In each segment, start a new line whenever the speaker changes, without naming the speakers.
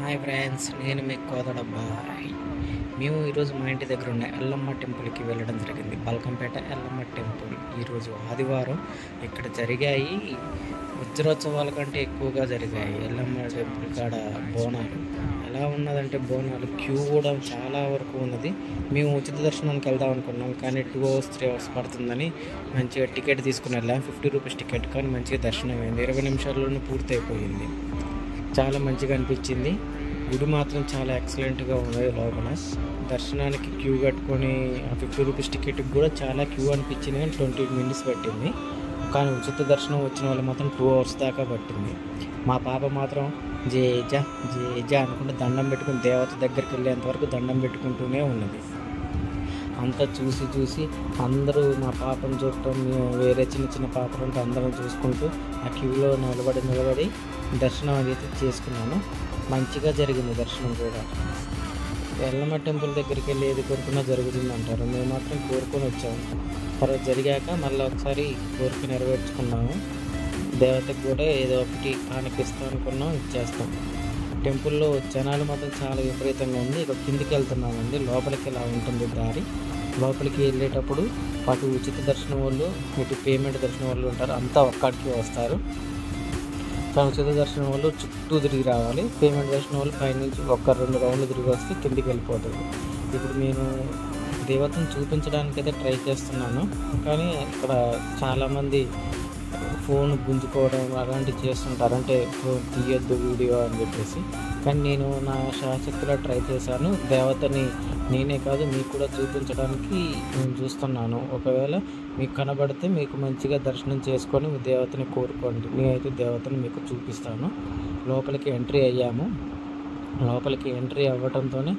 Hi friends, నేను మీ కోదడబ్బాయ్. మేము ఈరోజు మా ఇంటి దగ్గర ఉన్న ఎల్లమ్మ టెంపుల్కి వెళ్ళడం జరిగింది. బల్కంపేట ఎల్లమ్మ టెంపుల్. ఈరోజు ఆదివారం. ఇక్కడ జరిగాయి వజ్రోత్సవాల కంటే ఎక్కువగా జరిగాయి ఎల్లమ్మ టెంపుల్ కాడ బోనాలు. ఎలా ఉన్నదంటే బోనాలు క్యూ కూడా చాలా వరకు ఉన్నది. మేము ఉచిత దర్శనానికి వెళ్దాం అనుకున్నాం, కానీ 2 hours 3 hours పడుతుందని మంచిగా టికెట్ తీసుకుని వెళ్ళాం. 50 రూపీస్ టికెట్, కానీ మంచిగా దర్శనం అయింది. 20 నిమిషాల్లోనే పూర్తి అయిపోయింది. చాలా మంచిగా అనిపించింది. గుడి మాత్రం చాలా ఎక్సలెంట్గా ఉంది. లోపల దర్శనానికి క్యూ కట్టుకొని 50 రూపీస్ టికెట్కి కూడా చాలా క్యూ అనిపించింది, కానీ 20 minutes పట్టింది. కానీ ఉచిత దర్శనం వచ్చిన వాళ్ళు మాత్రం 2 hours దాకా పట్టింది. మా పాప మాత్రం జేజా జేజా అనుకుంటే దండం పెట్టుకుని దేవత దగ్గరికి వెళ్ళేంత వరకు దండం పెట్టుకుంటూనే ఉన్నది. అంతా చూసి అందరూ మా పాపను చూడటం, వేరే చిన్న చిన్న పాపలు ఉంటే అందరం చూసుకుంటూ ఆ క్యూలో నిలబడి దర్శనం అయితే చేసుకున్నాను. మంచిగా జరిగింది దర్శనం కూడా. ఎల్లమ్మ టెంపుల్ దగ్గరికి వెళ్ళి ఏది కోరుకున్నా జరుగుతుంది అంటారు. మేము మాత్రం కోరుకొని వచ్చాము. తర్వాత జరిగాక మళ్ళీ ఒకసారి కోరిక నెరవేర్చుకున్నాము. దేవతకు కూడా ఏదో ఒకటి కానిపిస్తాం అనుకున్నాం, ఇచ్చేస్తాం. టెంపుల్లో జనాలు మాత్రం చాలా విపరీతంగా ఉంది. ఇక కిందికి వెళ్తున్నామండి. లోపలికి ఇలా ఉంటుంది దారి. లోపలికి వెళ్ళేటప్పుడు అటు ఉచిత దర్శనం వాళ్ళు, ఇటు పేమెంట్ దర్శనం వాళ్ళు ఉంటారు. అంతా ఒక్కడికి వస్తారు. కానీ ఉచిత దర్శనం వాళ్ళు చుట్టూ తిరిగి రావాలి. పేమెంట్ దర్శనం వాళ్ళు పైనుంచి 1-2 రౌండ్లు తిరిగి వస్తే కిందికి వెళ్ళిపోతుంది. ఇప్పుడు నేను దేవతను చూపించడానికైతే ట్రై చేస్తున్నాను, కానీ ఇక్కడ చాలామంది ఫోన్ గుంజుకోవడం అలాంటివి చేస్తుంటారు. అంటే ఫోన్ తీయొద్దు వీడియో అని చెప్పేసి. కానీ నేను నా శాశక్తిలో ట్రై చేశాను. దేవతని నేనే కాదు మీకు కూడా చూపించడానికి నేను చూస్తున్నాను. ఒకవేళ మీకు కనబడితే మీకు మంచిగా దర్శనం చేసుకొని మీ దేవతని కోరుకోండి. నేనైతే దేవతని మీకు చూపిస్తాను. లోపలికి ఎంట్రీ అయ్యాము. లోపలికి ఎంట్రీ అవ్వడంతోనే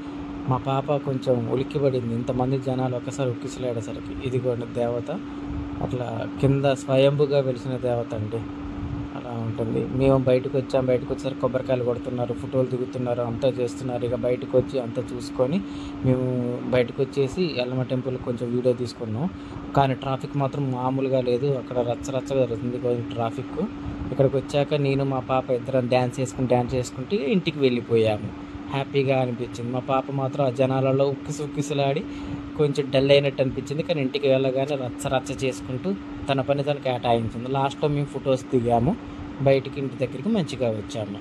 మా పాప కొంచెం ఉలిక్కిపడింది. ఇంతమంది జనాలు ఒకసారి ఉక్కిసలాడేసరికి. ఇదిగోండి దేవత. అట్లా కింద స్వయంభుగా వెలిసిన దేవత అండి. అలా ఉంటుంది. మేము బయటకు వచ్చేసరికి కొబ్బరికాయలు కొడుతున్నారు, ఫోటోలు దిగుతున్నారు, అంతా చేస్తున్నారు. ఇక బయటకు వచ్చి అంతా చూసుకొని మేము బయటకు వచ్చేసి ఎల్లమ్మ టెంపుల్ కొంచెం వీడియో తీసుకున్నాం. కానీ ట్రాఫిక్ మాత్రం మామూలుగా లేదు. అక్కడ రచ్చరచ్చగా జరుగుతుంది కొంచెం ట్రాఫిక్. ఇక్కడికి వచ్చాక నేను మా పాప ఇద్దరం డ్యాన్స్ చేసుకుంటూ ఇంటికి వెళ్ళిపోయాము. హ్యాపీగా అనిపించింది. మా పాప మాత్రం ఆ జనాలలో ఉక్కిసలాడి కొంచెం డల్ అయినట్టు అనిపించింది. కానీ ఇంటికి వెళ్ళగానే రచ్చ చేసుకుంటూ తన పని తను కేటాయించింది. లాస్ట్లో మేము ఫొటోస్ దిగాము. బయటికి ఇంటి దగ్గరికి మంచిగా వచ్చాము.